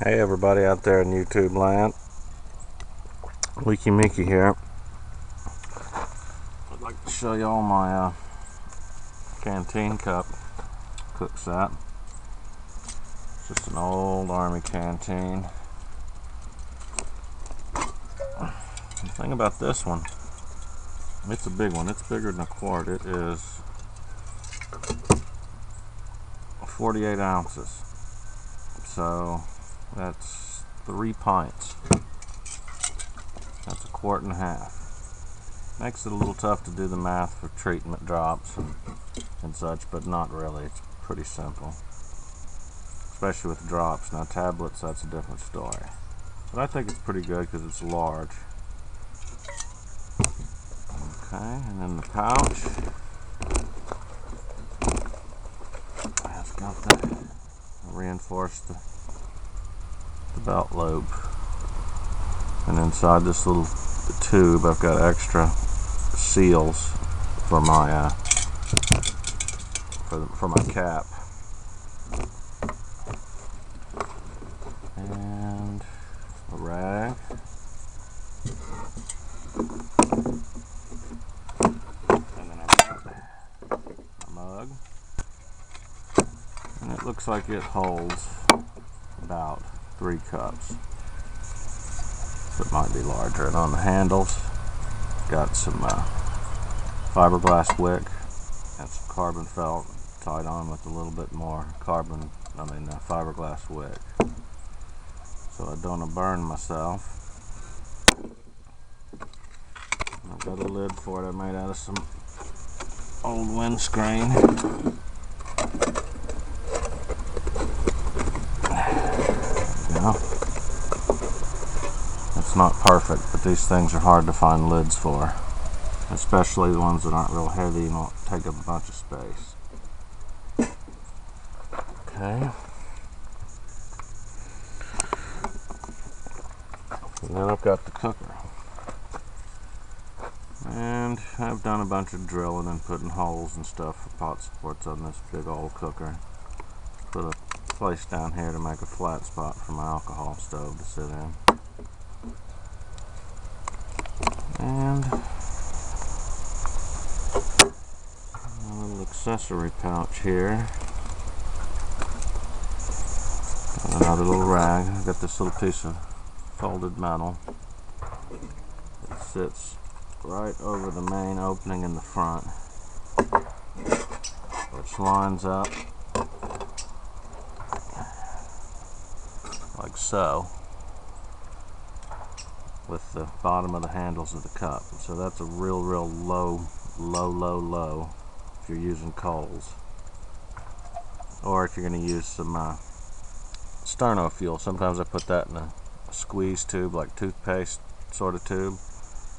Hey everybody out there in YouTube land, Leaky Mickey here. I'd like to show y'all my Canteen Cup cook set. It's just an old army canteen. The thing about this one, it's a big one. It's bigger than a quart. It is 48 ounces. So that's 3 pints. That's a quart and a half. Makes it a little tough to do the math for treatment drops and such, but not really. It's pretty simple, especially with drops. Now tablets, that's a different story. But I think it's pretty good because it's large. Okay, and then the pouch has got the reinforced the belt loop, and inside this little tube I've got extra seals for my for my cap, and a rag, and then I've got a mug, and it looks like it holds about 3 cups. So it might be larger. And on the handles, got some fiberglass wick and some carbon felt tied on with a little bit more fiberglass wick, so I don't burn myself. And I've got a lid for it I made out of some old windscreen. There we go. It's not perfect, but these things are hard to find lids for, especially the ones that aren't real heavy and won't take up a bunch of space. Okay. And then I've got the cooker. And I've done a bunch of drilling and putting holes and stuff for pot supports on this big old cooker. Put a place down here to make a flat spot for my alcohol stove to sit in. And a little accessory pouch here. Got another little rag. I've got this little piece of folded metal. It sits right over the main opening in the front, which lines up like so with the bottom of the handles of the cup. So that's a real low if you're using coals, or if you're going to use some sterno fuel. Sometimes I put that in a squeeze tube, like toothpaste sort of tube,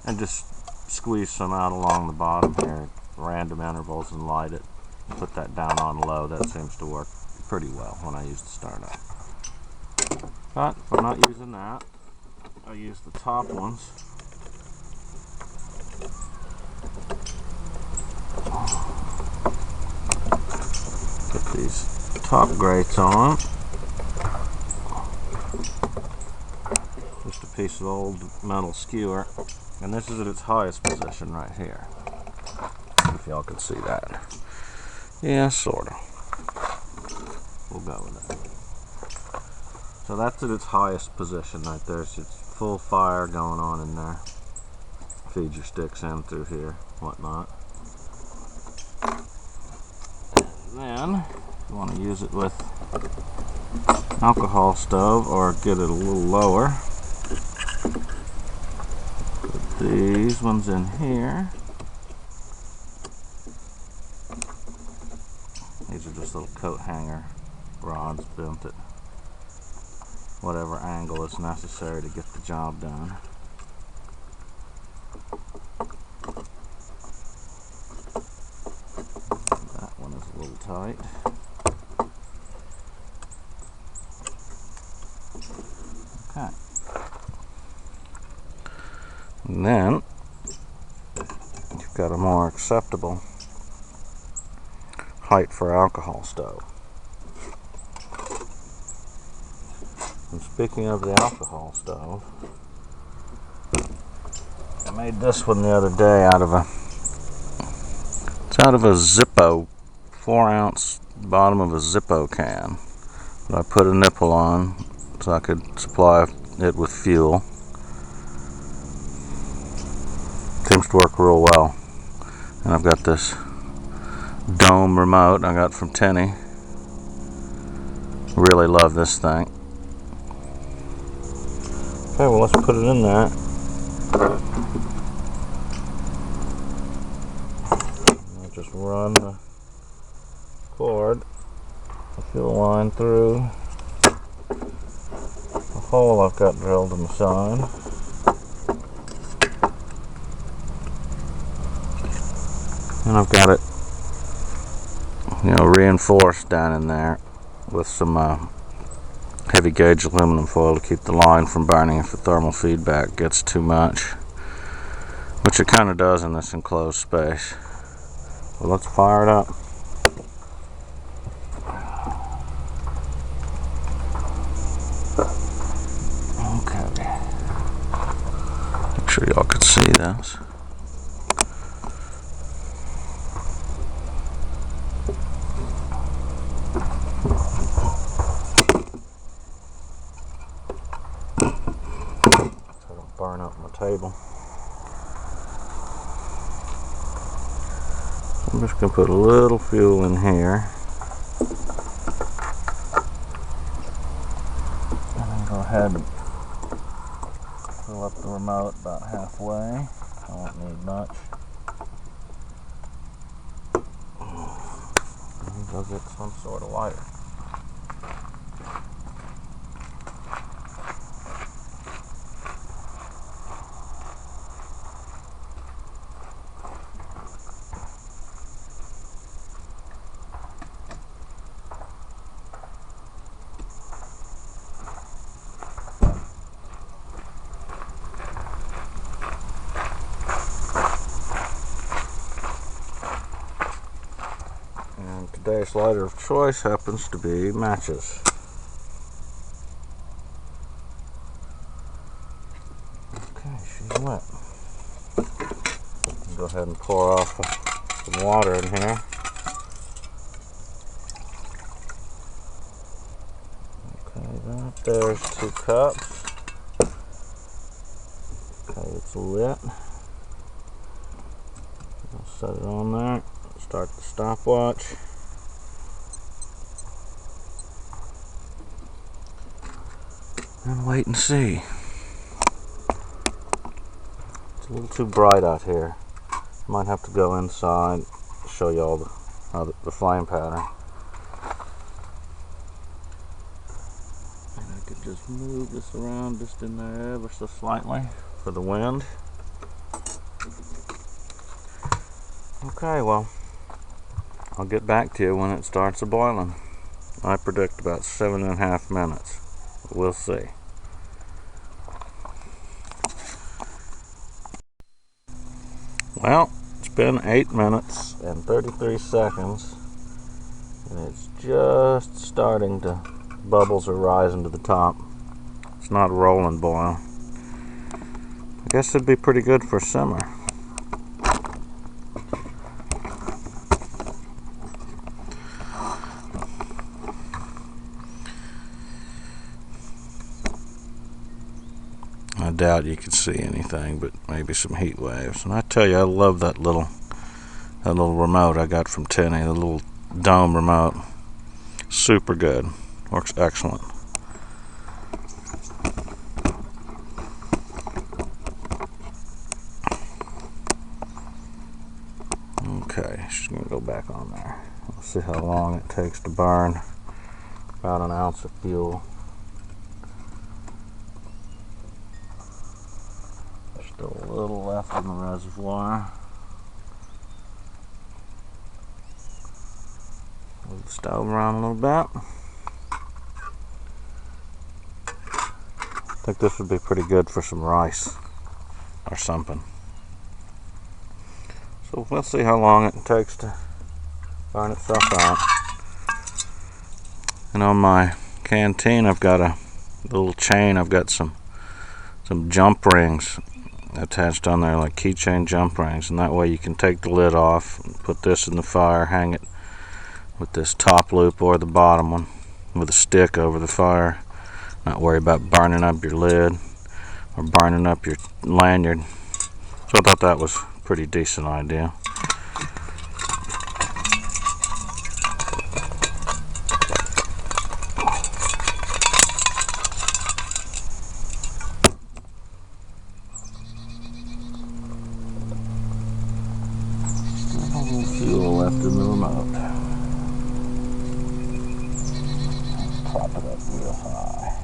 and just squeeze some out along the bottom here at random intervals and light it. Put that down on low. That seems to work pretty well when I use the sterno. But if I'm not using that, I use the top ones. Put these top grates on. Just a piece of old metal skewer, and this is at its highest position right here. If y'all can see that. Yeah, sorta. We'll go with that. So that's at its highest position right there. So it's full fire going on in there. Feed your sticks in through here, whatnot. And then you want to use it with alcohol stove or get it a little lower. Put these ones in here. These are just little coat hanger rods bent at whatever angle is necessary to get the job done. That one is a little tight. Okay. And then you've got a more acceptable height for alcohol stove. And speaking of the alcohol stove, I made this one the other day out of a Zippo, 4-ounce bottom of a Zippo can that I put a nipple on so I could supply it with fuel. Seems to work real well. And I've got this dome remote I got from Tenny. Really love this thing. Okay, well, let's put it in there. I'll just run the cord, the fuel line through the hole I've got drilled in the side. And I've got it, reinforced down in there with some heavy gauge aluminum foil to keep the line from burning if the thermal feedback gets too much, which it kind of does in this enclosed space. Well, let's fire it up. Okay. Make sure y'all could see this. Burn up my table. I'm just going to put a little fuel in here. And then go ahead and fill up the remote about halfway. I won't need much. And go get some sort of lighter. Today's lighter of choice happens to be matches. Okay, she's wet. Go ahead and pour off some water in here. Okay, there's 2 cups. Okay, it's lit. I'll set it on there. Start the stopwatch. And wait and see. It's a little too bright out here. Might have to go inside to show you all the flame pattern. And I could just move this around just in there ever so slightly for the wind. Okay, well, I'll get back to you when it starts boiling. I predict about 7.5 minutes. We'll see. Well, it's been 8 minutes and 33 seconds, and it's just starting to, bubbles are rising to the top. It's not a rolling boil. I guess it'd be pretty good for simmer. I doubt you could see anything, but maybe some heat waves. And I tell you, I love that little remote I got from Tenny, the little dome remote. Super good. Works excellent. Okay, she's gonna go back on there. Let's see how long it takes to burn. About 1 ounce of fuel. Still a little left in the reservoir. Move the stove around a little bit. I think this would be pretty good for some rice or something. So we'll see how long it takes to burn itself out. And on my canteen I've got a little chain. I've got some jump rings attached on there, like keychain jump rings, and that way you can take the lid off and put this in the fire, hang it with this top loop or the bottom one with a stick over the fire. Not worry about burning up your lid or burning up your lanyard. So I thought that was a pretty decent idea. Fuel left in the remote. Prop it up real high.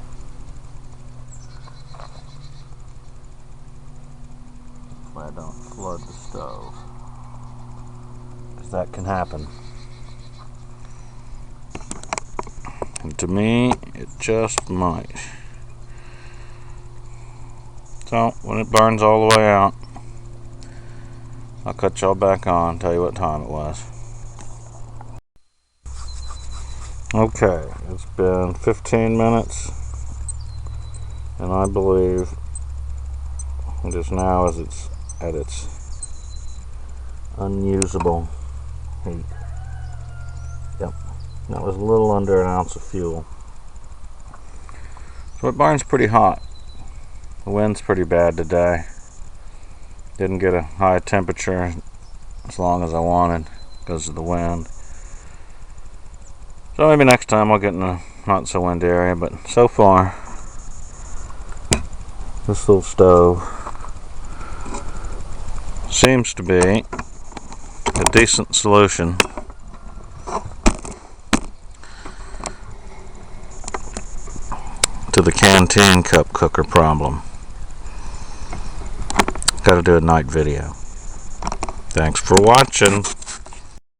Hopefully I don't flood the stove, because that can happen. And to me, it just might. So when it burns all the way out, I'll cut y'all back on, tell you what time it was. Okay, it's been 15 minutes, and I believe just now as it's at its unusable heat. Yep, that was a little under an ounce of fuel. So it burns pretty hot. The wind's pretty bad today. Didn't get a high temperature as long as I wanted because of the wind. So maybe next time I'll get in a not so windy area, but so far this little stove seems to be a decent solution to the Canteen Cup Cooker problem. Got to do a night video. Thanks for watching.